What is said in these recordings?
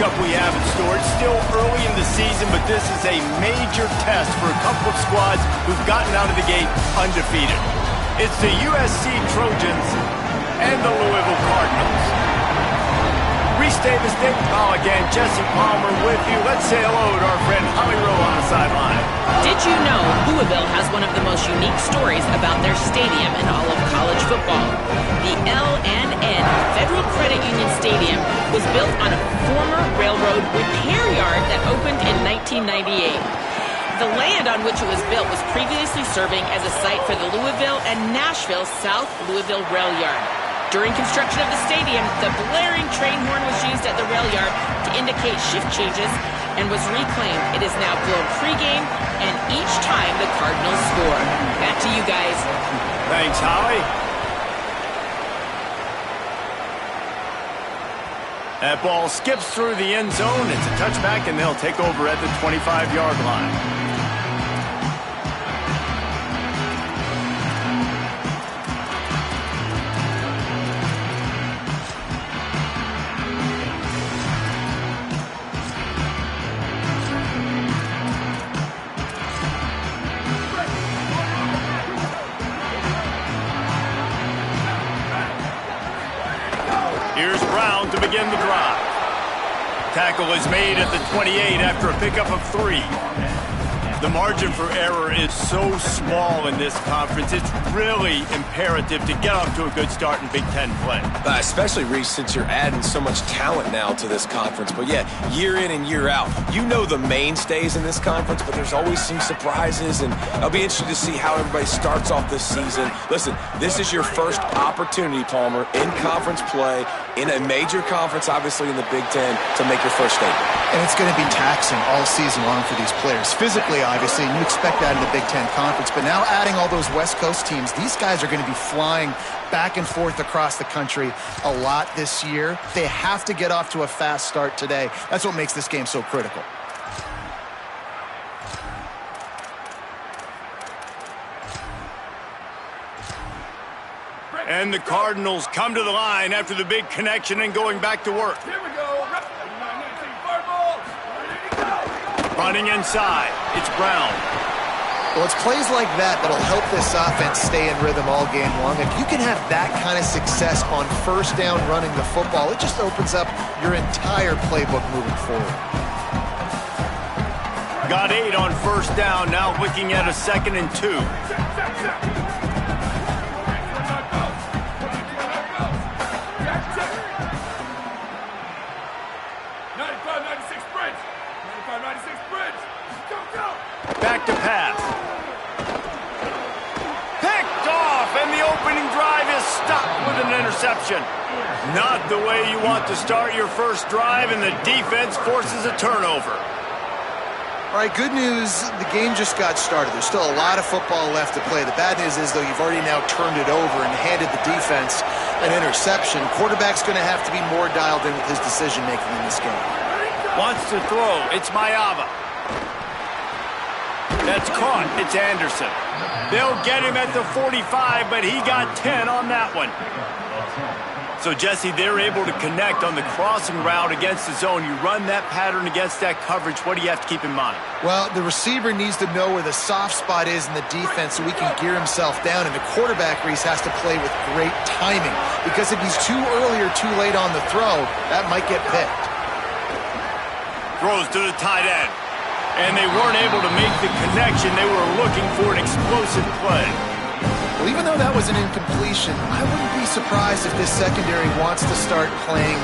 matchup we have in store. It's still early in the season, but this is a major test for a couple of squads who've gotten out of the gate undefeated. It's the USC Trojans and the Louisville Cardinals. Reese Davis, David Pollack, and Jesse Palmer with you. Let's say hello to our friend Holly Rowe on the sideline. Did you know Louisville has one of the most unique stories about their stadium in all of college football? The L&N Federal Credit Union Stadium was built on a former railroad repair yard that opened in 1998. The land on which it was built was previously serving as a site for the Louisville and Nashville South Louisville Rail Yard. During construction of the stadium, the blaring train horn was used at the rail yard to indicate shift changes and was reclaimed. It is now blown pregame and each time the Cardinals score. Back to you guys. Thanks, Holly. That ball skips through the end zone. It's a touchback, and they'll take over at the 25-yard line. To begin the drive. Tackle is made at the 28 after a pickup of 3. The margin for error is so small in this conference. It's really imperative to get off to a good start in Big Ten play. Especially, Reese, since you're adding so much talent now to this conference. But yeah, year in and year out, you know the mainstays in this conference, but there's always some surprises, and I'll be interested to see how everybody starts off this season. Listen, this is your first opportunity, Palmer, in conference play, in a major conference, obviously in the Big Ten, to make your first statement. And it's going to be taxing all season long for these players. Physically, obviously, and you expect that in the Big Ten Conference. But now adding all those West Coast teams, these guys are going to be flying back and forth across the country a lot this year. They have to get off to a fast start today. That's what makes this game so critical. And the Cardinals come to the line after the big connection and going back to work. Here we go. Running inside, it's Brown. Well, it's plays like that that'll help this offense stay in rhythm all game long. If you can have that kind of success on first down running the football, it just opens up your entire playbook moving forward. Got 8 on first down, now looking at a 2nd and 2. Back to pass. Picked off, and the opening drive is stopped with an interception. Not the way you want to start your first drive, and the defense forces a turnover. All right, good news, the game just got started. There's still a lot of football left to play. The bad news is, though, you've already now turned it over and handed the defense an interception. Quarterback's going to have to be more dialed in with his decision-making in this game. Wants to throw. It's Mayava. That's caught. It's Anderson. They'll get him at the 45, but he got 10 on that one. So, Jesse, they're able to connect on the crossing route against the zone. You run that pattern against that coverage. What do you have to keep in mind? Well, the receiver needs to know where the soft spot is in the defense so he can gear himself down. And the quarterback, Reese, has to play with great timing. Because if he's too early or too late on the throw, that might get picked. Throws to the tight end. And they weren't able to make the connection. They were looking for an explosive play. Well, even though that was an incompletion, I wouldn't be surprised if this secondary wants to start playing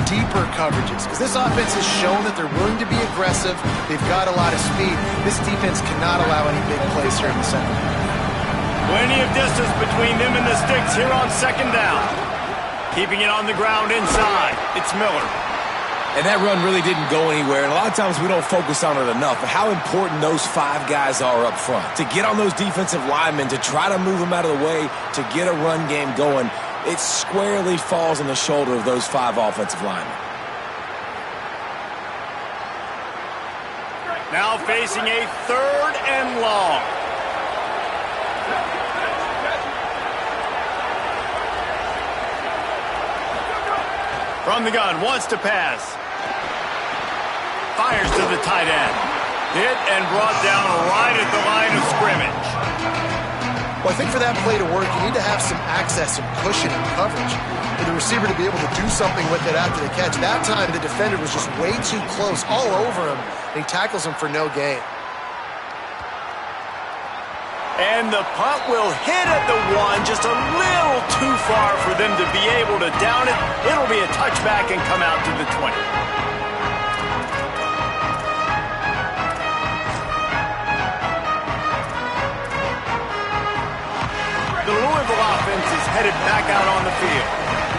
deeper coverages. Because this offense has shown that they're willing to be aggressive. They've got a lot of speed. This defense cannot allow any big plays here in the secondary. Plenty of distance between them and the sticks here on 2nd down. Keeping it on the ground inside. It's Miller. And that run really didn't go anywhere, and a lot of times we don't focus on it enough, but how important those 5 guys are up front. To get on those defensive linemen, to try to move them out of the way, to get a run game going, it squarely falls on the shoulder of those 5 offensive linemen. Now facing a 3rd and long. From the gun, wants to pass. fires to the tight end. Hit and brought down right at the line of scrimmage. Well, I think for that play to work, you need to have some access, some cushion and coverage for the receiver to be able to do something with it after the catch. That time, the defender was just way too close, all over him, and he tackles him for no gain. And the punt will hit at the 1, just a little too far for them to be able to down it. It'll be a touchback and come out to the 20. The Louisville offense is headed back out on the field.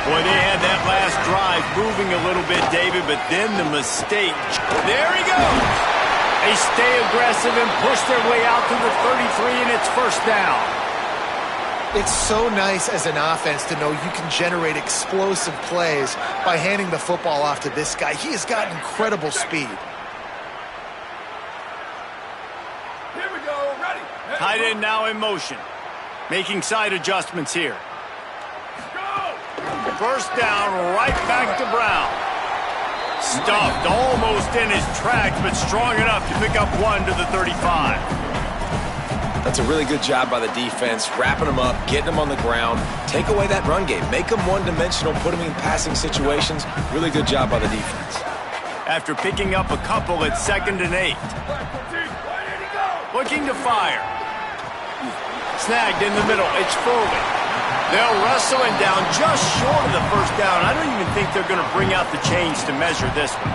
Boy, they had that last drive moving a little bit, David, but then the mistake. There he goes. They stay aggressive and push their way out to the 33, and it's first down. It's so nice as an offense to know you can generate explosive plays by handing the football off to this guy. He has got incredible speed. Here we go, ready. Tight end now in motion. Making side adjustments here. First down, right back to Brown. Stuffed almost in his tracks, but strong enough to pick up 1 to the 35. That's a really good job by the defense, wrapping them up, getting them on the ground, take away that run game, make them one-dimensional, put them in passing situations. Really good job by the defense. After picking up a couple, it's 2nd and 8. Looking to fire. Snagged in the middle. It's Foley. They'll wrestle him down just short of the first down. I don't even think they're going to bring out the chains to measure this one.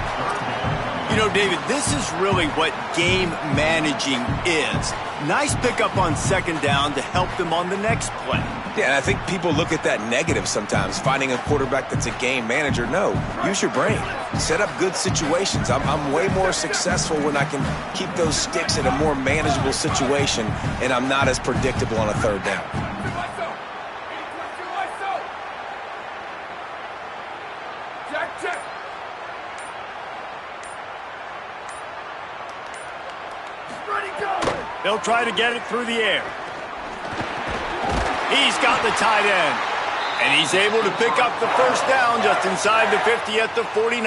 You know, David, this is really what game managing is. Nice pickup on 2nd down to help them on the next play. Yeah, and I think people look at that negative sometimes, finding a quarterback that's a game manager. No, use your brain. Set up good situations. I'm way more successful when I can keep those sticks in a more manageable situation, and I'm not as predictable on a 3rd down. They'll try to get it through the air. He's got the tight end. And he's able to pick up the first down just inside the 50 at the 49.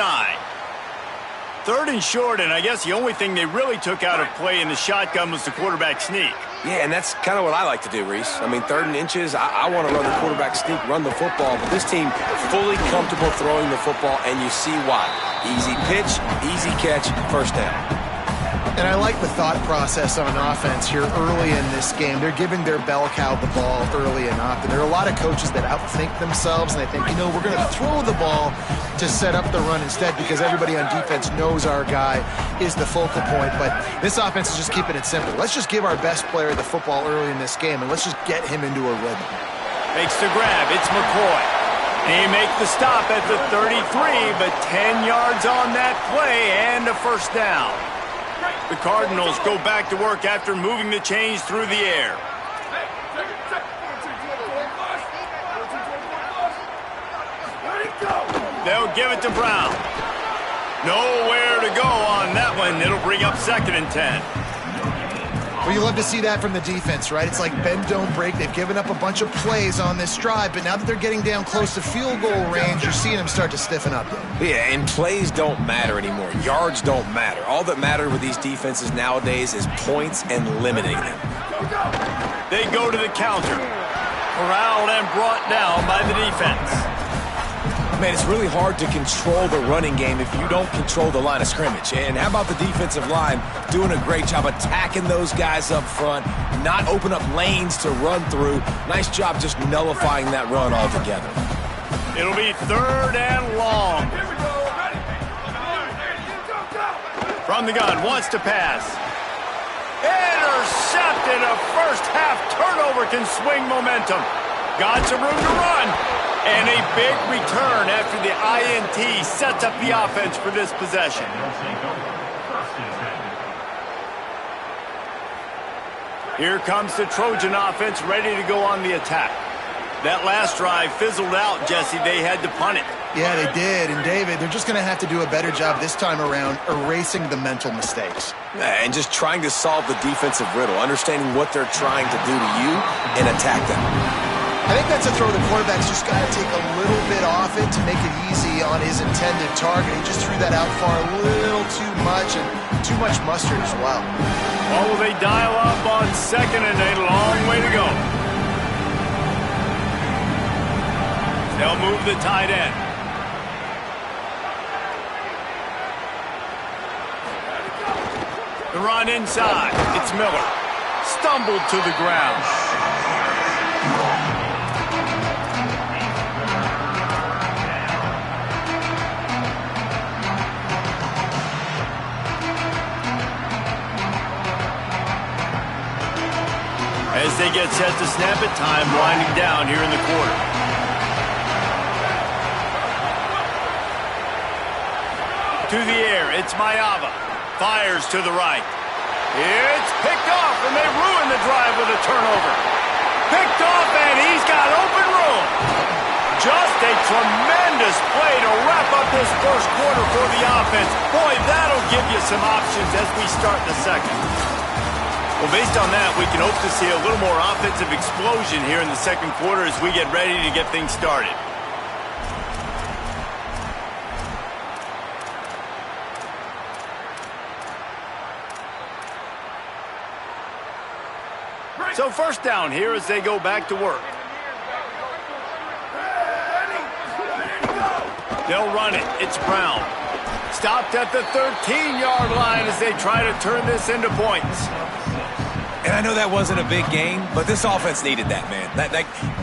3rd and short, and I guess the only thing they really took out of play in the shotgun was the quarterback sneak. Yeah, and that's kind of what I like to do, Reese. I mean, 3rd and inches, I want to run the quarterback sneak, run the football, but this team fully comfortable throwing the football, and you see why. Easy pitch, easy catch, first down. And I like the thought process on offense here early in this game. They're giving their bell cow the ball early and often. There are a lot of coaches that outthink themselves, and they think, you know, we're going to throw the ball to set up the run instead because everybody on defense knows our guy is the focal point. But this offense is just keeping it simple. Let's just give our best player the football early in this game, and let's just get him into a rhythm. Makes the grab. It's McCoy. He makes the stop at the 33, but 10 yards on that play and a first down. The Cardinals go back to work after moving the chains through the air. They'll give it to Brown. Nowhere to go on that one. It'll bring up 2nd and 10. Well, you love to see that from the defense, right? It's like bend, don't break. They've given up a bunch of plays on this drive, but now that they're getting down close to field goal range, you're seeing them start to stiffen up. Yeah, and plays don't matter anymore. Yards don't matter. All that matters with these defenses nowadays is points and limiting them. They go to the counter. Corralled and brought down by the defense. Man, it's really hard to control the running game if you don't control the line of scrimmage. And how about the defensive line doing a great job attacking those guys up front, not open up lanes to run through. Nice job just nullifying that run altogether. It'll be 3rd and long. From the gun, wants to pass. Intercepted. A first half turnover can swing momentum. Got some room to run. And a big return after the INT sets up the offense for this possession. Here comes the Trojan offense ready to go on the attack. That last drive fizzled out, Jesse. They had to punt it. Yeah, they did. And, David, they're just going to have to do a better job this time around erasing the mental mistakes. And just trying to solve the defensive riddle, understanding what they're trying to do to you and attack them. I think that's a throw the quarterback's just got to take a little bit off it to make it easy on his intended target. He just threw that out far a little too much and too much mustard as well. Or will they dial up on second and a long way to go? They'll move the tight end. The run inside. It's Miller. Stumbled to the ground. As they get set to snap it, time winding down here in the quarter. To the air, it's Mayava. Fires to the right. It's picked off, and they ruin the drive with a turnover. Picked off, and he's got open room. Just a tremendous play to wrap up this first quarter for the offense. Boy, that'll give you some options as we start the second. Well, based on that, we can hope to see a little more offensive explosion here in the second quarter as we get ready to get things started. So first down here as they go back to work. They'll run it. It's Brown. Stopped at the 13-yard line as they try to turn this into points. And I know that wasn't a big game, but this offense needed that, man. That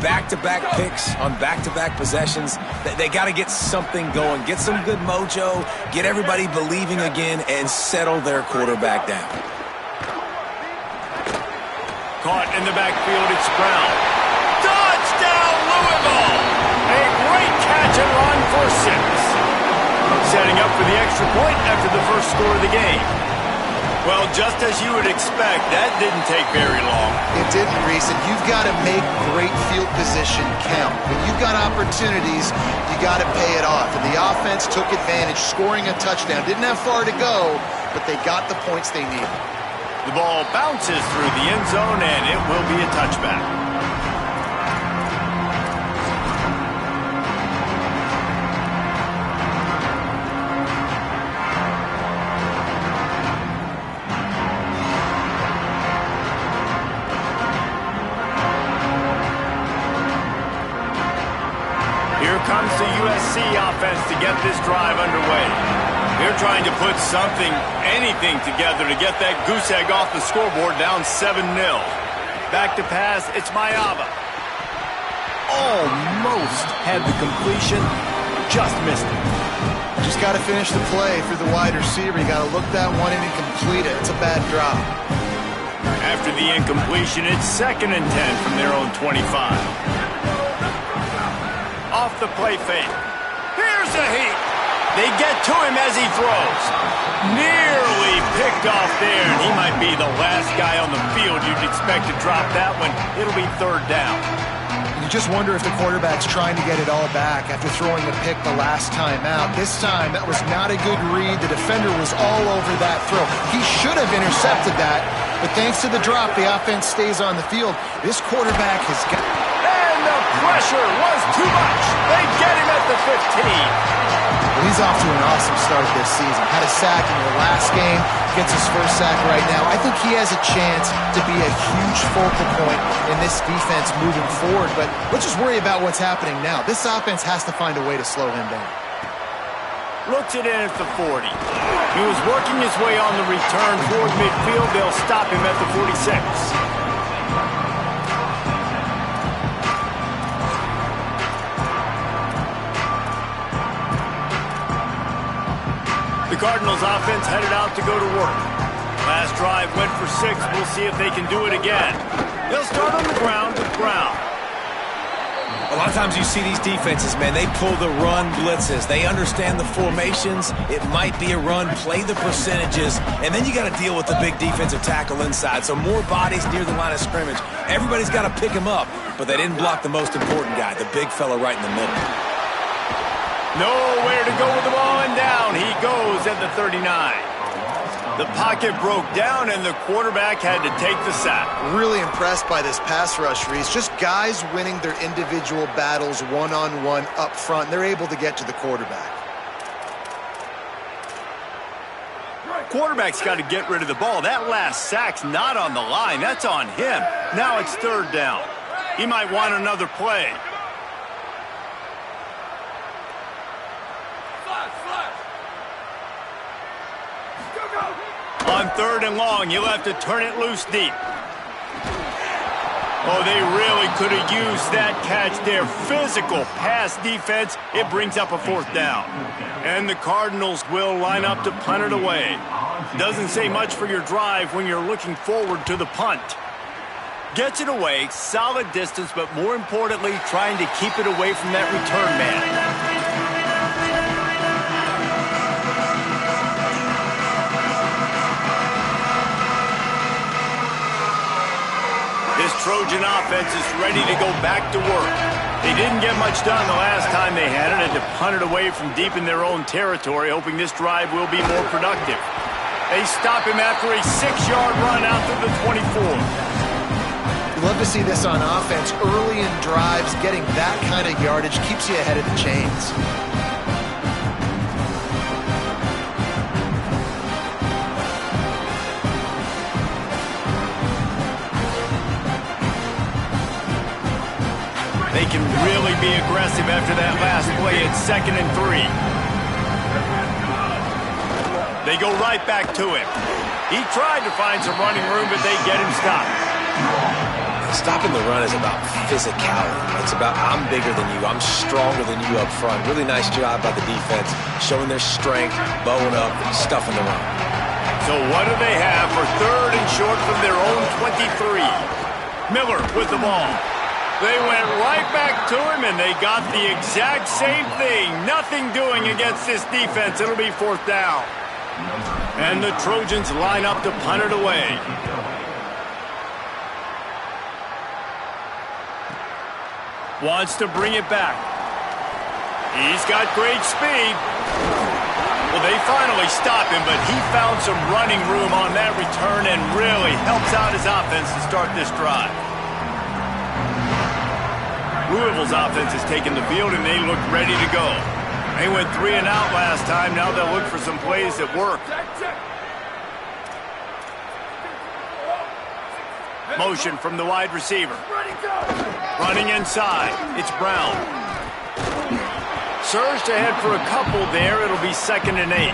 back-to-back picks on back-to-back possessions. They got to get something going, get some good mojo, get everybody believing again, and settle their quarterback down. Caught in the backfield, it's Brown. Touchdown, Louisville! A great catch and run for 6. Setting up for the extra point after the first score of the game. Well, just as you would expect, that didn't take very long. It didn't, Reese, and you've got to make great field position count. When you've got opportunities, you got to pay it off. And the offense took advantage, scoring a touchdown. Didn't have far to go, but they got the points they needed. The ball bounces through the end zone, and it will be a touchback. Here comes the USC offense to get this drive underway. They're trying to put something, anything together to get that goose egg off the scoreboard down 7-0. Back to pass, it's Mayava. Almost had the completion, just missed it. Just got to finish the play through the wide receiver. You got to look that one in and complete it. It's a bad drop. After the incompletion, it's 2nd and 10 from their own 25. Off the play fake. Here's a heat. They get to him as he throws. Nearly picked off there, and he might be the last guy on the field you'd expect to drop that one. It'll be 3rd down. You just wonder if the quarterback's trying to get it all back after throwing a pick the last time out. This time, that was not a good read. The defender was all over that throw. He should have intercepted that, but thanks to the drop, the offense stays on the field. This quarterback has got... And the pressure was too much. They get him at the 15. Well, he's off to an awesome start this season. Had a sack in the last game, gets his first sack right now. I think he has a chance to be a huge focal point in this defense moving forward, but let's just worry about what's happening now. This offense has to find a way to slow him down. Looks it in at the 40. He was working his way on the return toward midfield. They'll stop him at the 46. The Cardinals offense headed out to go to work. Last drive went for 6. We'll see if they can do it again. They'll start on the ground with Brown. A lot of times you see these defenses, man, they pull the run blitzes. They understand the formations. It might be a run, play the percentages, and then you got to deal with the big defensive tackle inside. So more bodies near the line of scrimmage. Everybody's got to pick him up, but they didn't block the most important guy, the big fella right in the middle. Nowhere to go with the ball, and down he goes at the 39. The pocket broke down, and the quarterback had to take the sack. Really impressed by this pass rush, Reese. Just guys winning their individual battles one-on-one up front. They're able to get to the quarterback. Quarterback's got to get rid of the ball. That last sack's not on the line. That's on him. Now it's third down. He might want another play. On third and long, you'll have to turn it loose deep. Oh, they really could have used that catch there. Physical pass defense. It brings up a fourth down. And the Cardinals will line up to punt it away. Doesn't say much for your drive when you're looking forward to the punt. Gets it away, solid distance, but more importantly, trying to keep it away from that return man. This Trojan offense is ready to go back to work. They didn't get much done the last time they had it, and to punt it away from deep in their own territory, hoping this drive will be more productive. They stop him after a 6-yard run out to the 24. You love to see this on offense. Early in drives, getting that kind of yardage keeps you ahead of the chains. They can really be aggressive after that last play at 2nd and 3. They go right back to him. He tried to find some running room, but they get him stopped. Stopping the run is about physicality. It's about I'm bigger than you, I'm stronger than you up front. Really nice job by the defense, showing their strength, bowing up, stuffing the run. So what do they have for third and short from their own 23? Miller with the ball. They went right back to him, and they got the exact same thing. Nothing doing against this defense. It'll be fourth down. And the Trojans line up to punt it away. Wants to bring it back. He's got great speed. Well, they finally stop him, but he found some running room on that return and really helps out his offense to start this drive. Louisville's offense has taken the field, and they look ready to go. They went 3 and out last time. Now they'll look for some plays that work. Motion from the wide receiver. Running inside. It's Brown. Surged ahead for a couple there. It'll be 2nd and 8.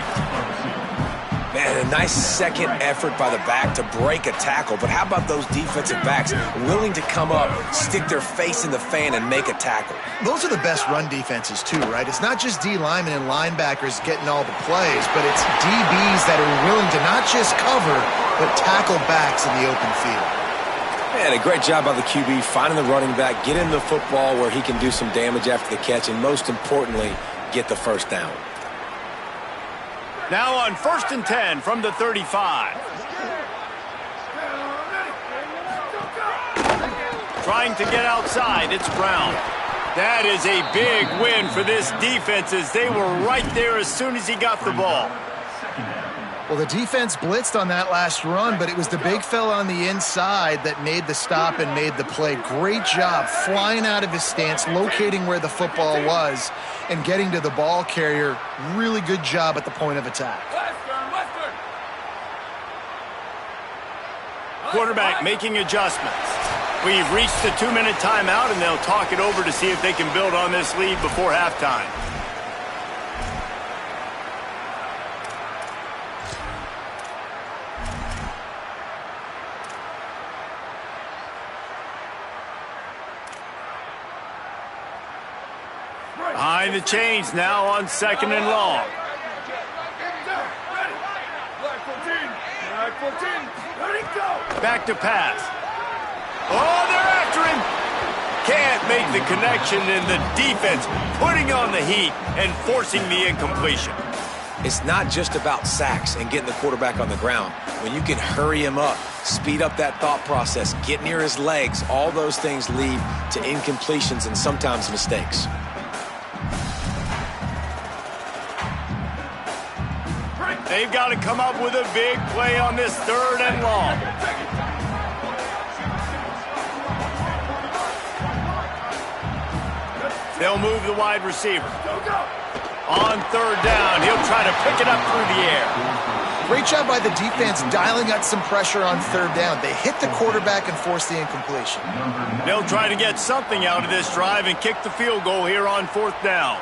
Man, a nice second effort by the back to break a tackle. But how about those defensive backs willing to come up, stick their face in the fan, and make a tackle? Those are the best run defenses, too, right? It's not just D linemen and linebackers getting all the plays, but it's DBs that are willing to not just cover, but tackle backs in the open field. Man, a great job by the QB, finding the running back, get him the football where he can do some damage after the catch, and most importantly, get the first down. Now on 1st and 10 from the 35. Trying to get outside, it's Brown. That is a big win for this defense as they were right there as soon as he got the ball. Well, the defense blitzed on that last run, but it was the big fella on the inside that made the stop and made the play. Great job flying out of his stance, locating where the football was, and getting to the ball carrier. Really good job at the point of attack. Quarterback making adjustments. We've reached the 2-minute timeout, and they'll talk it over to see if they can build on this lead before halftime. Behind the chains now on 2nd and long. Back to pass. Oh, they're after him. Can't make the connection, and the defense putting on the heat and forcing the incompletion. It's not just about sacks and getting the quarterback on the ground. When you can hurry him up, speed up that thought process, get near his legs, all those things lead to incompletions and sometimes mistakes. They've got to come up with a big play on this 3rd and long. They'll move the wide receiver. On 3rd down, he'll try to pick it up through the air. Great job by the defense dialing up some pressure on 3rd down. They hit the quarterback and forced the incompletion. They'll try to get something out of this drive and kick the field goal here on 4th down.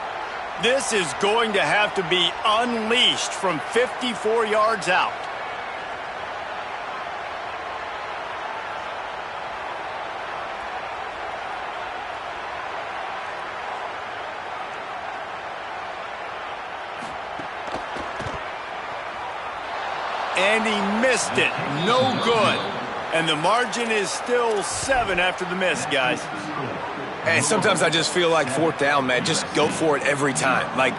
This is going to have to be unleashed from 54 yards out. And he missed it. No good. And the margin is still 7 after the miss, guys. And sometimes I just feel like 4th down, man, just go for it every time. Like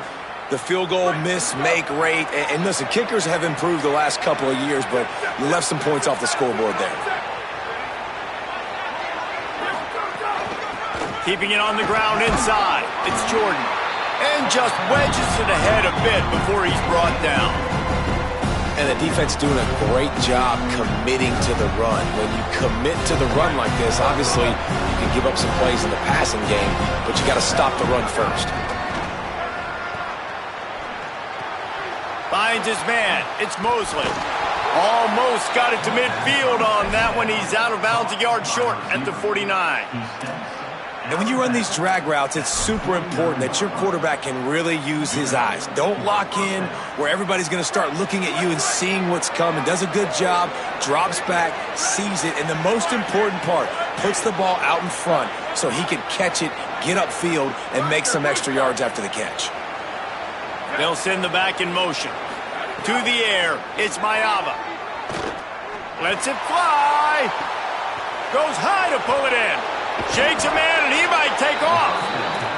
the field goal miss, make rate. And listen, kickers have improved the last couple of years, but you left some points off the scoreboard there. Keeping it on the ground inside. It's Jordan. And just wedges it ahead a bit before he's brought down. And the defense doing a great job committing to the run. When you commit to the run like this, obviously you can give up some plays in the passing game, but you got to stop the run first. Finds his man. It's Mosley. Almost got it to midfield on that one. He's out of bounds a yard short at the 49. And when you run these drag routes, it's super important that your quarterback can really use his eyes. Don't lock in where everybody's going to start looking at you and seeing what's coming. Does a good job, drops back, sees it, and the most important part, puts the ball out in front so he can catch it, get upfield, and make some extra yards after the catch. They'll send the back in motion. To the air, it's Mayava. Lets it fly. Goes high to pull it in. Shakes a man, and he might take off.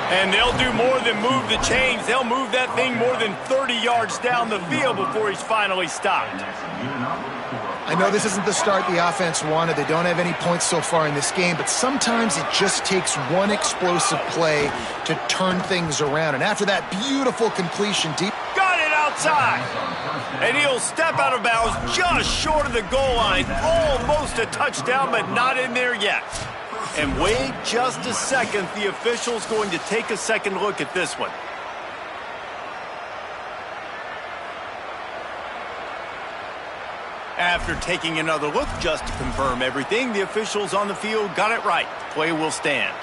And they'll do more than move the chains. They'll move that thing more than 30 yards down the field before he's finally stopped. I know this isn't the start the offense wanted. They don't have any points so far in this game, but sometimes it just takes one explosive play to turn things around. And after that beautiful completion, deep. Got it outside. And he'll step out of bounds just short of the goal line. Almost a touchdown, but not in there yet. And wait just a second. The official's going to take a second look at this one. After taking another look just to confirm everything, the officials on the field got it right. Play will stand.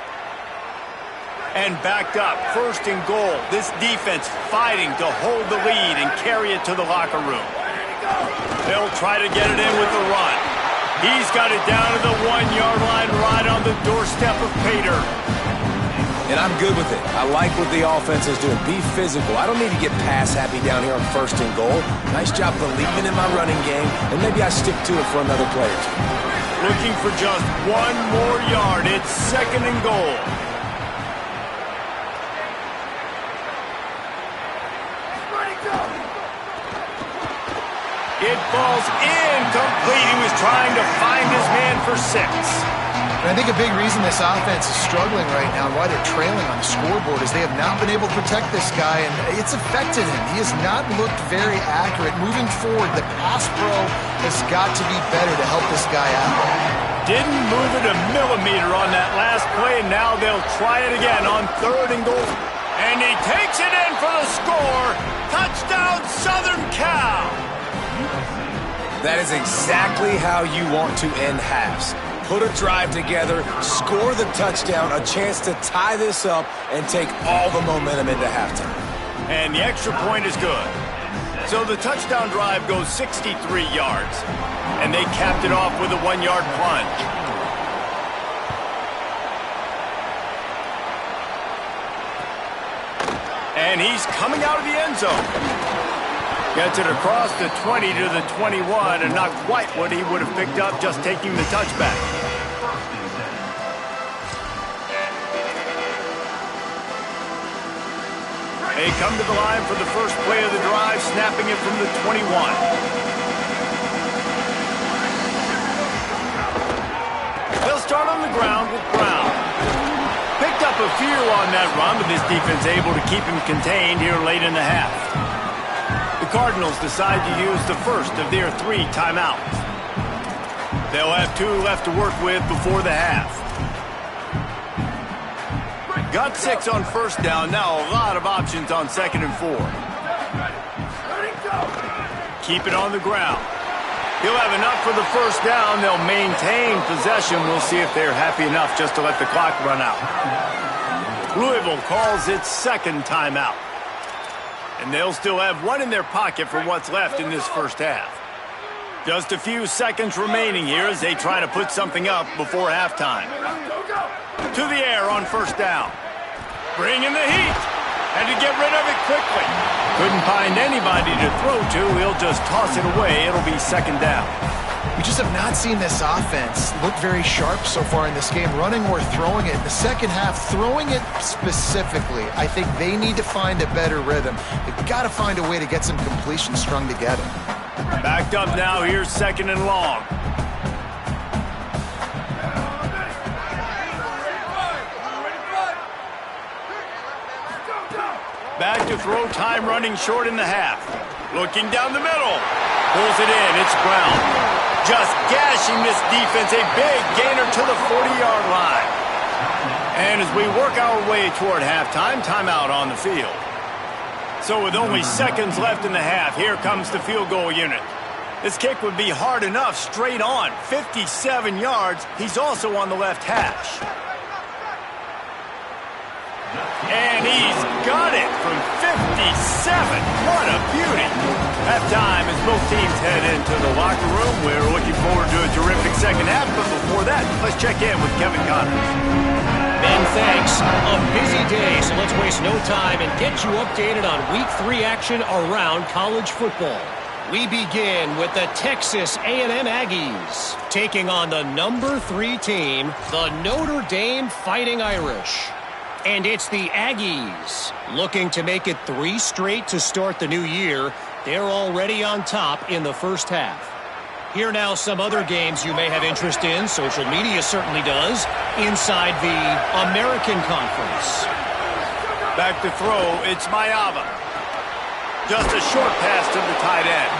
And backed up, 1st and goal. This defense fighting to hold the lead and carry it to the locker room. They'll try to get it in with the run. He's got it down to the 1-yard line right on the doorstep of Pater. And I'm good with it. I like what the offense is doing. Be physical. I don't need to get pass happy down here on 1st and goal. Nice job believing in my running game, and maybe I stick to it for another play or two. Looking for just 1 more yard. It's 2nd and goal. It falls incomplete. He was trying to find his man for 6. And I think a big reason this offense is struggling right now and why they're trailing on the scoreboard is they have not been able to protect this guy, and it's affected him. He has not looked very accurate. Moving forward, the pass pro has got to be better to help this guy out. Didn't move it a millimeter on that last play, and now they'll try it again on 3rd and goal. And he takes it in for the score. Touchdown, Southern Cal. That is exactly how you want to end halves. Put a drive together, score the touchdown, a chance to tie this up, and take all the momentum into halftime. And the extra point is good. So the touchdown drive goes 63 yards. And they capped it off with a 1-yard plunge. And he's coming out of the end zone. Gets it across the 20 to the 21, and not quite what he would have picked up just taking the touchback. They come to the line for the first play of the drive, snapping it from the 21. They'll start on the ground with Brown. Picked up a few on that run, but this defense able to keep him contained here late in the half. The Cardinals decide to use the first of their 3 timeouts. They'll have 2 left to work with before the half. Got 6 on first down. Now a lot of options on 2nd and 4. Keep it on the ground. He'll have enough for the first down. They'll maintain possession. We'll see if they're happy enough just to let the clock run out. Louisville calls its 2nd timeout. And they'll still have 1 in their pocket for what's left in this first half. Just a few seconds remaining here as they try to put something up before halftime. To the air on first down. Bring in the heat. Had to get rid of it quickly. Couldn't find anybody to throw to. He'll just toss it away. It'll be 2nd down. We just have not seen this offense look very sharp so far in this game, running or throwing it. In the second half, throwing it specifically, I think they need to find a better rhythm. They've got to find a way to get some completions strung together. Backed up now. Here's 2nd and long. Back to throw, time running short in the half. Looking down the middle. Pulls it in. It's Brown. Just gashing this defense. A big gainer to the 40-yard line. And as we work our way toward halftime, timeout on the field. So with only seconds left in the half, here comes the field goal unit. This kick would be hard enough straight on. 57 yards. He's also on the left hash. And he's got it from 57. What a beauty. Halftime as both teams head into the locker room. We're looking forward to a terrific second half, but before that, let's check in with Kevin Connors. Ben, thanks. A busy day, so let's waste no time and get you updated on Week 3 action around college football. We begin with the Texas A&M Aggies taking on the number 3 team, the Notre Dame Fighting Irish. And it's the Aggies looking to make it 3 straight to start the new year. They're already on top in the first half. Here now some other games you may have interest in. Social media certainly does. Inside the American Conference. Back to throw, it's Mayava. Just a short pass to the tight end.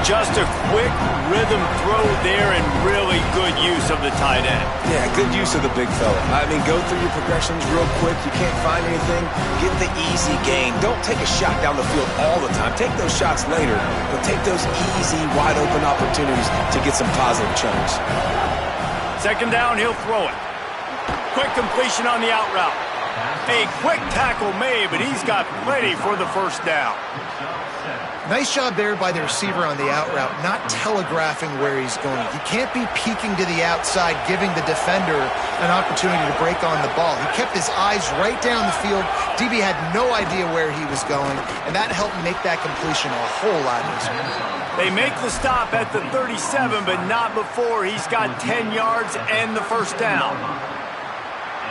Just a quick rhythm throw there and really good use of the tight end. Yeah, good use of the big fella. I mean, go through your progressions real quick. You can't find anything. Get the easy gain. Don't take a shot down the field all the time. Take those shots later, but take those easy, wide-open opportunities to get some positive chunks. 2nd down, he'll throw it. Quick completion on the out route. A quick tackle made, but he's got plenty for the first down. Nice job there by the receiver on the out route, not telegraphing where he's going. You can't be peeking to the outside, giving the defender an opportunity to break on the ball. He kept his eyes right down the field. DB had no idea where he was going, and that helped make that completion a whole lot easier. They make the stop at the 37, but not before he's got 10 yards and the first down.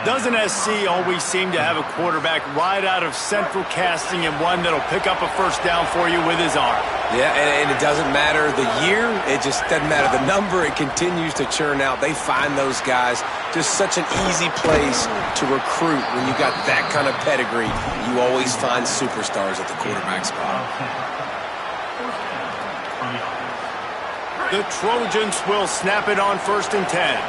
Doesn't SC always seem to have a quarterback right out of central casting and one that'll pick up a first down for you with his arm? Yeah, and it doesn't matter the year. It just doesn't matter the number. It continues to churn out. They find those guys. Just such an easy place to recruit when you got that kind of pedigree. You always find superstars at the quarterback spot. The Trojans will snap it on 1st and 10.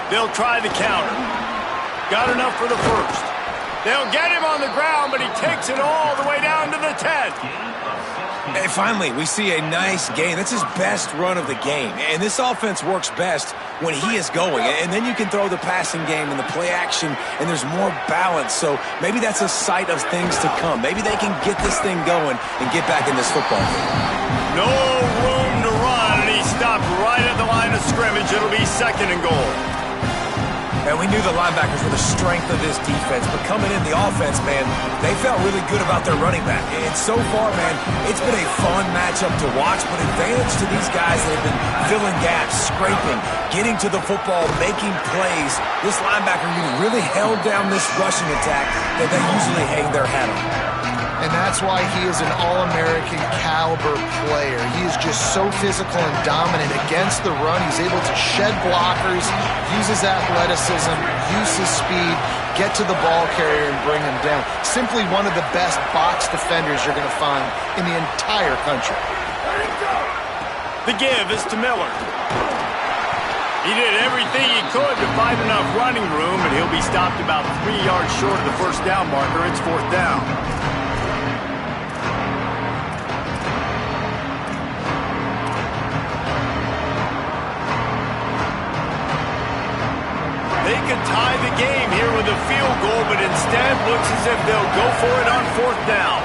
They'll try the counter. Got enough for the first. They'll get him on the ground, but he takes it all the way down to the 10. And finally, we see a nice gain. That's his best run of the game. And this offense works best when he is going. And then you can throw the passing game and the play action, and there's more balance. So maybe that's a sight of things to come. Maybe they can get this thing going and get back in this football game. No room to run, and he stopped right at the line of scrimmage. It'll be 2nd and goal. And we knew the linebackers were the strength of this defense, but coming in the offense, man, they felt really good about their running back. And so far, man, it's been a fun matchup to watch, but advantage to these guys that have been filling gaps, scraping, getting to the football, making plays. This linebacker unit really held down this rushing attack that they usually hang their hat on. And that's why he is an All-American caliber player. He is just so physical and dominant against the run. He's able to shed blockers, use his athleticism. use his speed, get to the ball carrier, and bring him down. Simply one of the best box defenders you're going to find in the entire country. The give is to Miller. He did everything he could to find enough running room, but he'll be stopped about 3 yards short of the first down marker. It's 4th down. They could tie the game here with a field goal, but instead looks as if they'll go for it on 4th down.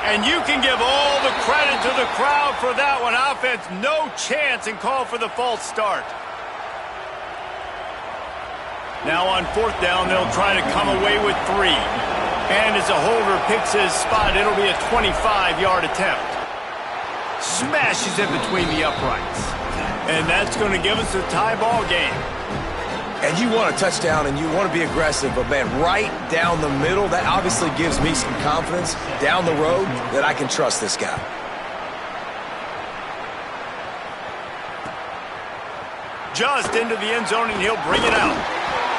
And you can give all the credit to the crowd for that one. Offense, no chance, and call for the false start. Now on 4th down, they'll try to come away with 3. And as a holder picks his spot, it'll be a 25-yard attempt. Smashes it between the uprights. And that's going to give us a tie ball game. And you want a touchdown and you want to be aggressive, but man, right down the middle, that obviously gives me some confidence down the road that I can trust this guy. Just into the end zone, and he'll bring it out.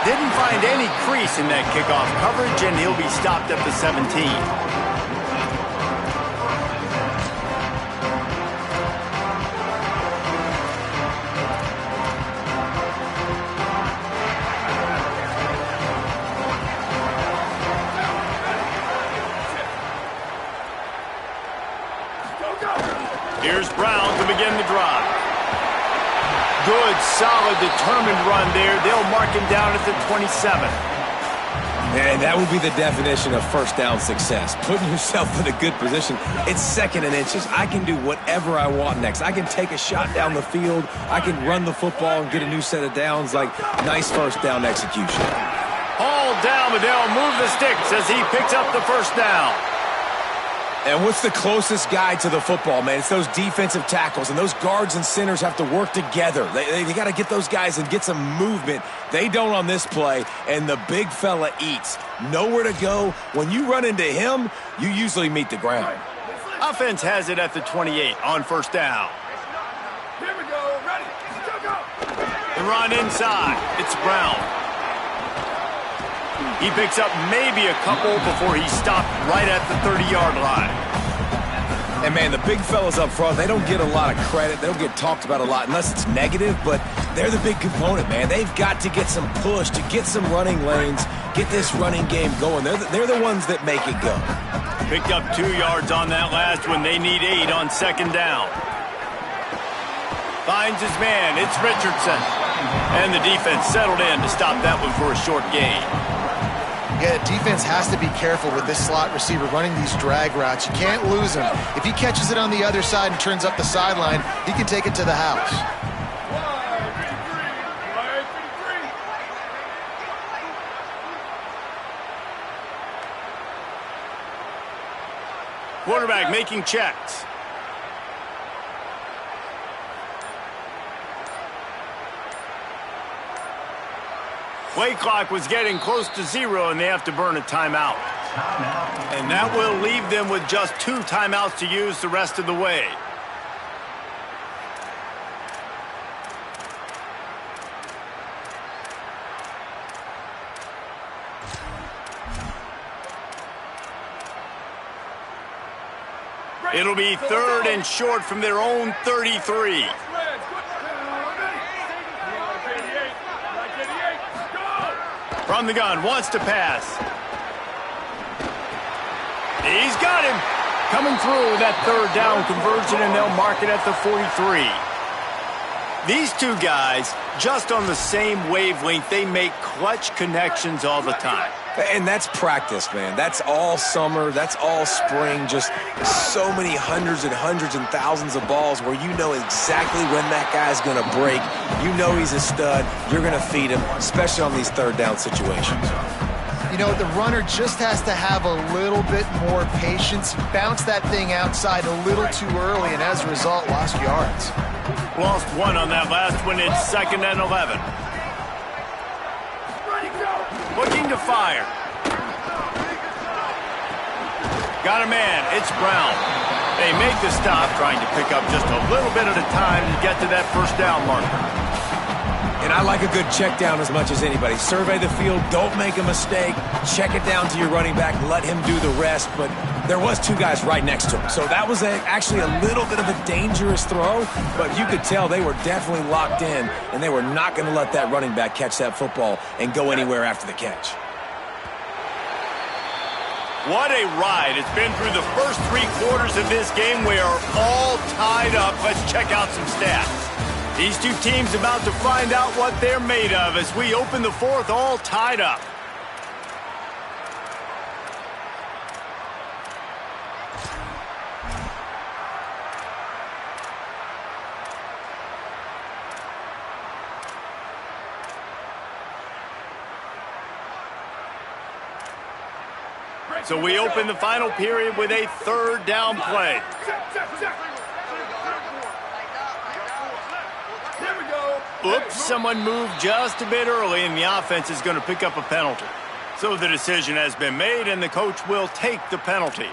Didn't find any crease in that kickoff coverage, and he'll be stopped at the 17. Here's Brown to begin the drive. Good, solid, determined run there. They'll mark him down at the 27. And that would be the definition of first down success. Putting yourself in a good position. It's 2nd and inches. I can do whatever I want next. I can take a shot down the field. I can run the football and get a new set of downs. Like, nice first down execution. All down, but they'll move the sticks as he picks up the first down. And what's the closest guy to the football, man? It's those defensive tackles, and those guards and centers have to work together. They got to get those guys and get some movement. They don't on this play, and the big fella eats. Nowhere to go. When you run into him, you usually meet the ground. Offense has it at the 28 on 1st down. Here we go. Ready. Go, go. The run inside. It's Brown. He picks up maybe a couple before he's stopped right at the 30-yard line. And, man, the big fellas up front, they don't get a lot of credit. They don't get talked about a lot unless it's negative, but they're the big component, man. They've got to get some push, to get some running lanes, get this running game going. They're the ones that make it go. Picked up 2 yards on that last one. They need 8 on 2nd down. Finds his man. It's Richardson. And the defense settled in to stop that one for a short gain. Yeah, defense has to be careful with this slot receiver running these drag routes. You can't lose him. If he catches it on the other side and turns up the sideline, he can take it to the house. Quarterback making checks. Play clock was getting close to 0, and they have to burn a timeout. And that will leave them with just 2 timeouts to use the rest of the way. It'll be 3rd and short from their own 33. From the gun, wants to pass. He's got him. Coming through that 3rd down conversion, and they'll mark it at the 43. These two guys, just on the same wavelength, they make clutch connections all the time. And that's practice, man. That's all summer. That's all spring. Just so many hundreds and thousands of balls where you know exactly when that guy's going to break. You know he's a stud. You're going to feed him, especially on these 3rd down situations. You know, the runner just has to have a little bit more patience. Bounce that thing outside a little too early, and as a result, lost yards. Lost 1 on that last one. It's 2nd and 11. Looking to fire. Got a man. It's Brown. They make the stop, trying to pick up just a little bit at a time to get to that first down marker. And I like a good check down as much as anybody. Survey the field, don't make a mistake, check it down to your running back, let him do the rest. But there was two guys right next to him. So that was actually a little bit of a dangerous throw, but you could tell they were definitely locked in, and they were not going to let that running back catch that football and go anywhere after the catch. What a ride. It's been through the first 3 quarters of this game. We are all tied up. Let's check out some stats. These two teams about to find out what they're made of as we open the fourth, all tied up. So we open the final period with a third down play. Oops, someone moved just a bit early, and the offense is going to pick up a penalty. So the decision has been made, and the coach will take the penalty.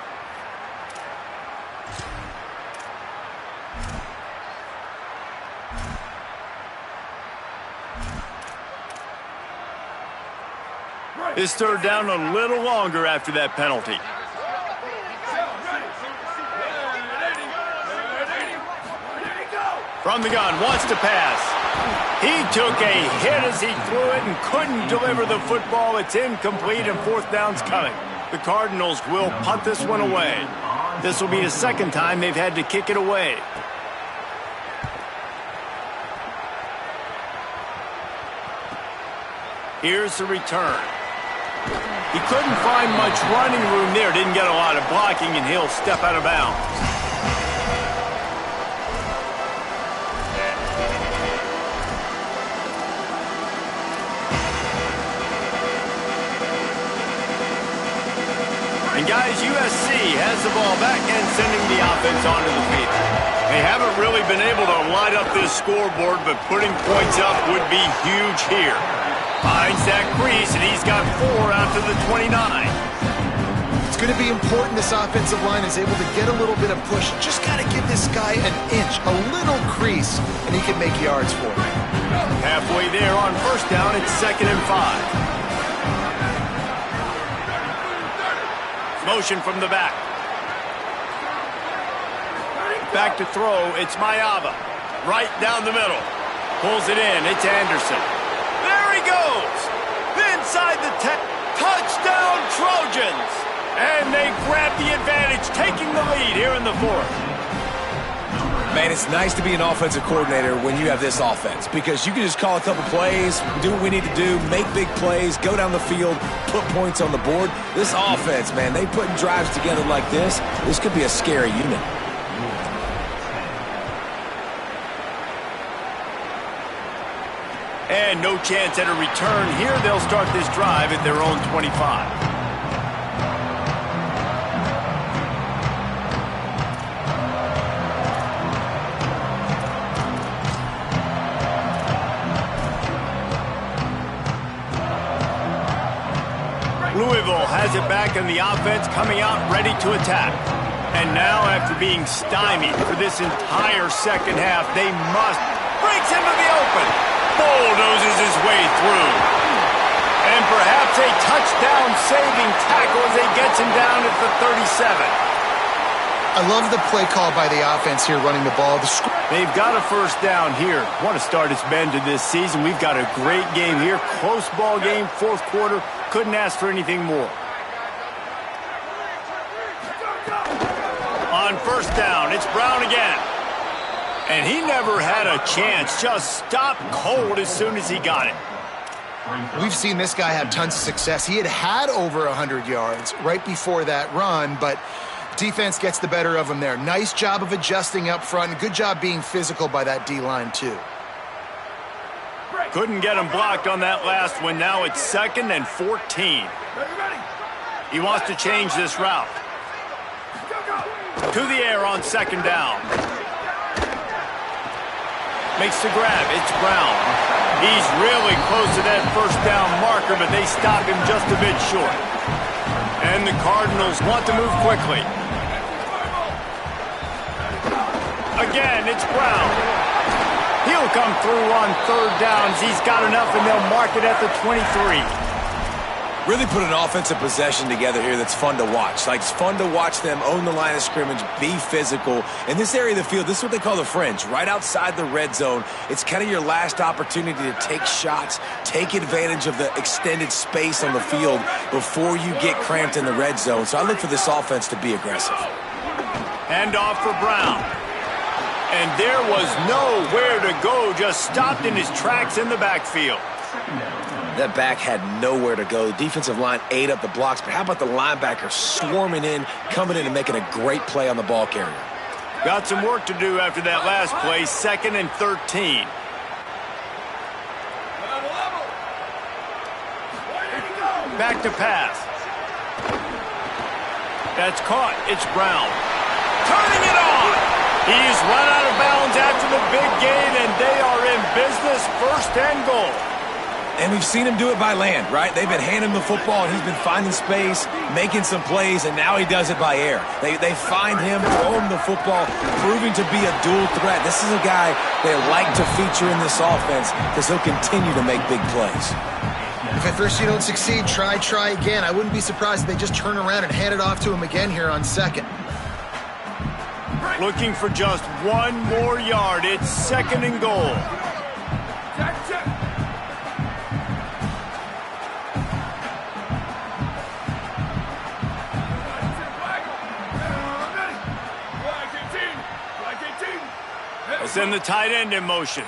This third down a little longer after that penalty. From the gun, wants to pass. He took a hit as he threw it and couldn't deliver the football. It's incomplete, and fourth down's coming. The Cardinals will punt this one away. This will be the second time they've had to kick it away. Here's the return. He couldn't find much running room there. Didn't get a lot of blocking, and he'll step out of bounds. And guys, USC has the ball back and sending the offense onto the field. They haven't really been able to light up this scoreboard, but putting points up would be huge here. Finds that crease, and he's got 4 out to the 29. It's going to be important this offensive line is able to get a little bit of push. Just got to give this guy an inch, a little crease, and he can make yards for it. Halfway there on first down, it's 2nd and 5. Motion from the back. Back to throw, it's Mayava. Right down the middle. Pulls it in, it's Anderson. There he goes! Inside the 10. Touchdown Trojans! And they grab the advantage, taking the lead here in the fourth. Man, it's nice to be an offensive coordinator when you have this offense, because you can just call a couple plays, do what we need to do, make big plays, go down the field, put points on the board. This offense, man, they putting drives together like this. This could be a scary unit. And no chance at a return here. They'll start this drive at their own 25. Louisville has it back, and the offense coming out ready to attack. And now, after being stymied for this entire second half, they must. Breaks into the open. Bulldozes his way through. And perhaps a touchdown-saving tackle as he gets him down at the 37. I love the play call by the offense here running the ball. They've got a first down here. What a start it's been to this season. We've got a great game here. Close ball game, fourth quarter. Couldn't ask for anything more. On first down, it's Brown again. And he never had a chance. Just stopped cold as soon as he got it. We've seen this guy have tons of success. He had over 100 yards right before that run, but defense gets the better of him there. Nice job of adjusting up front. Good job being physical by that D-line, too. Couldn't get him blocked on that last one. Now it's 2nd and 14. He wants to change this route. To the air on 2nd down. Makes the grab. It's Brown. He's really close to that first down marker, but they stop him just a bit short. And the Cardinals want to move quickly. Again, it's Brown. He'll come through on third downs. He's got enough, and they'll mark it at the 23. Really put an offensive possession together here that's fun to watch. Like, it's fun to watch them own the line of scrimmage, be physical. In this area of the field, this is what they call the fringe, right outside the red zone. It's kind of your last opportunity to take shots, take advantage of the extended space on the field before you get cramped in the red zone. So I look for this offense to be aggressive. Hand off for Brown. And there was nowhere to go, just stopped in his tracks in the backfield. That back had nowhere to go. The defensive line ate up the blocks, but how about the linebacker swarming in, coming in and making a great play on the ball carrier? Got some work to do after that last play, 2nd and 13. Back to pass. That's caught. It's Brown. Turning it on. He's run out of bounds after the big gain, and they are in business, 1st and goal. And we've seen him do it by land, right? They've been handing him the football, and he's been finding space, making some plays, and now he does it by air. They find him, throw him the football, proving to be a dual threat. This is a guy they like to feature in this offense because he'll continue to make big plays. If at first you don't succeed, try again. I wouldn't be surprised if they just turn around and hand it off to him again here on 2nd. Looking for just one more yard. It's 2nd and goal. Send the tight end in motion.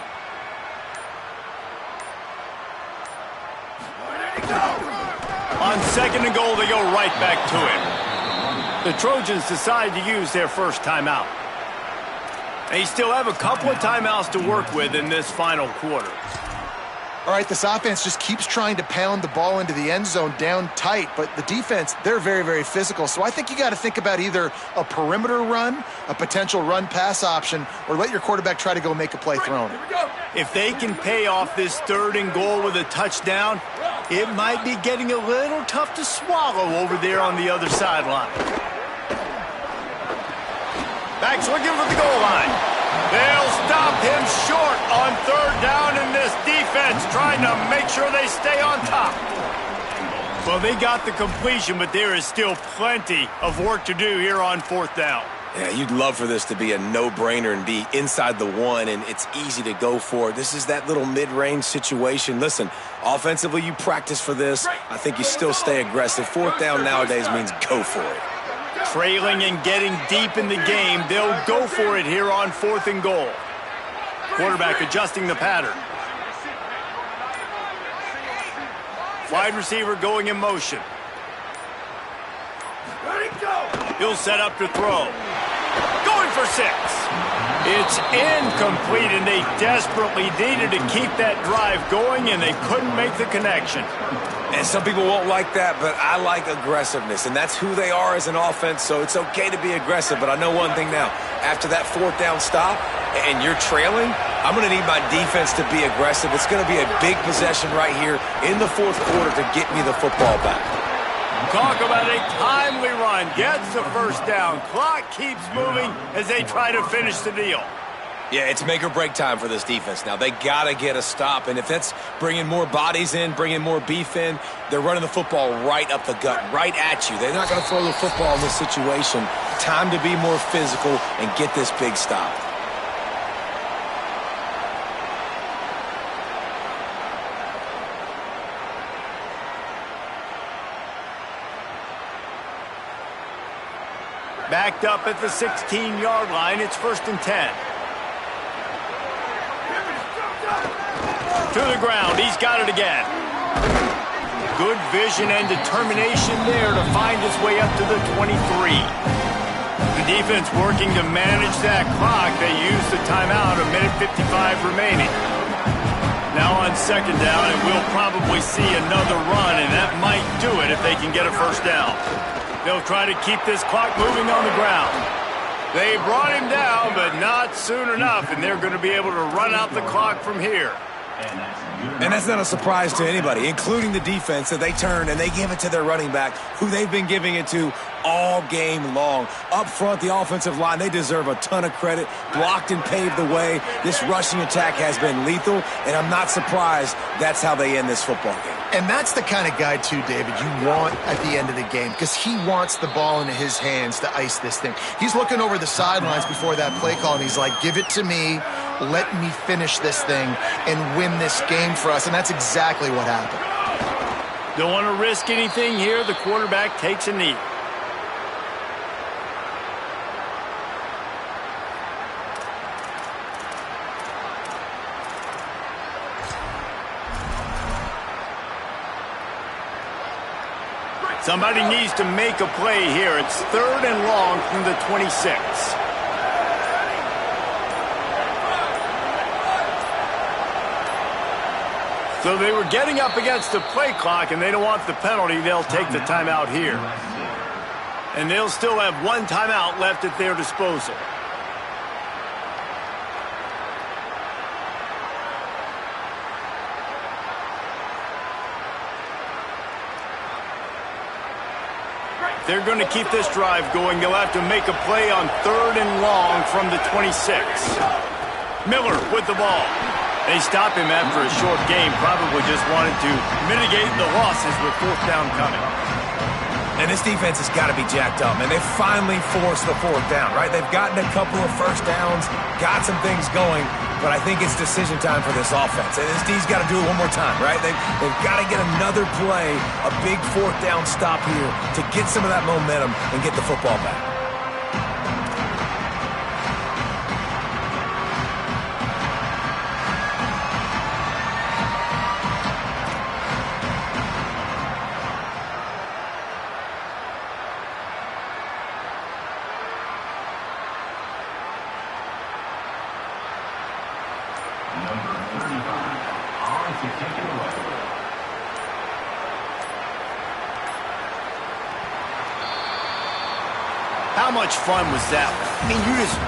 On 2nd and goal, they go right back to him. The Trojans decide to use their first timeout. They still have a couple of timeouts to work with in this final quarter. All right, this offense just keeps trying to pound the ball into the end zone down tight, but the defense, they're very, very physical. So I think you got to think about either a perimeter run, a potential run-pass option, or let your quarterback try to go make a play thrown. If they can pay off this 3rd and goal with a touchdown, it might be getting a little tough to swallow over there on the other sideline. Backs looking for the goal line. They'll stop him short on 3rd down, and this defense trying to make sure they stay on top. Well, they got the completion, but there is still plenty of work to do here on 4th down. Yeah, you'd love for this to be a no-brainer and be inside the 1, and it's easy to go for it. This is that little mid-range situation. Listen, offensively, you practice for this. I think you still stay aggressive. 4th down nowadays means go for it. Trailing and getting deep in the game, they'll go for it here on 4th and goal. Quarterback adjusting the pattern. Wide receiver going in motion. He'll set up to throw. Going for 6. It's incomplete, and they desperately needed to keep that drive going, and they couldn't make the connection. And some people won't like that, but I like aggressiveness, and that's who they are as an offense, so it's okay to be aggressive. But I know one thing now. After that 4th down stop and you're trailing, I'm going to need my defense to be aggressive. It's going to be a big possession right here in the 4th quarter to get me the football back. Talk about a timely run. Gets the 1st down. Clock keeps moving as they try to finish the deal. Yeah, it's make or break time for this defense now. They got to get a stop, and if that's bringing more bodies in, bringing more beef in, they're running the football right up the gut, right at you. They're not going to throw the football in this situation. Time to be more physical and get this big stop. Backed up at the 16-yard line, it's 1st and 10. To the ground, he's got it again. Good vision and determination there to find his way up to the 23. The defense working to manage that clock. They use the timeout, 1:55 remaining. Now on 2nd down, and we'll probably see another run, and that might do it if they can get a 1st down. They'll try to keep this clock moving on the ground. They brought him down, but not soon enough, and they're going to be able to run out the clock from here. And that's not a surprise to anybody, including the defense, that they turn and they give it to their running back, who they've been giving it to all game long. Up front, the offensive line, they deserve a ton of credit. Blocked and paved the way. This rushing attack has been lethal, and I'm not surprised that's how they end this football game. And that's the kind of guy, too, David, you want at the end of the game, because he wants the ball into his hands to ice this thing. He's looking over the sidelines before that play call, and he's like, give it to me, let me finish this thing and win this game for us, and that's exactly what happened. Don't want to risk anything here. The quarterback takes a knee. Somebody needs to make a play here. It's 3rd and long from the 26. So they were getting up against the play clock, and they don't want the penalty. They'll take the timeout here. And they'll still have one timeout left at their disposal. They're going to keep this drive going. They'll have to make a play on 3rd and long from the 26. Miller with the ball. They stop him after a short game. Probably just wanted to mitigate the losses with 4th down coming. And this defense has got to be jacked up, and they finally forced the 4th down, right? They've gotten a couple of first downs, got some things going, but I think it's decision time for this offense. And this D's got to do it one more time, right? They've got to get another play, a big 4th down stop here to get some of that momentum and get the football back. How much fun was that? I mean, you just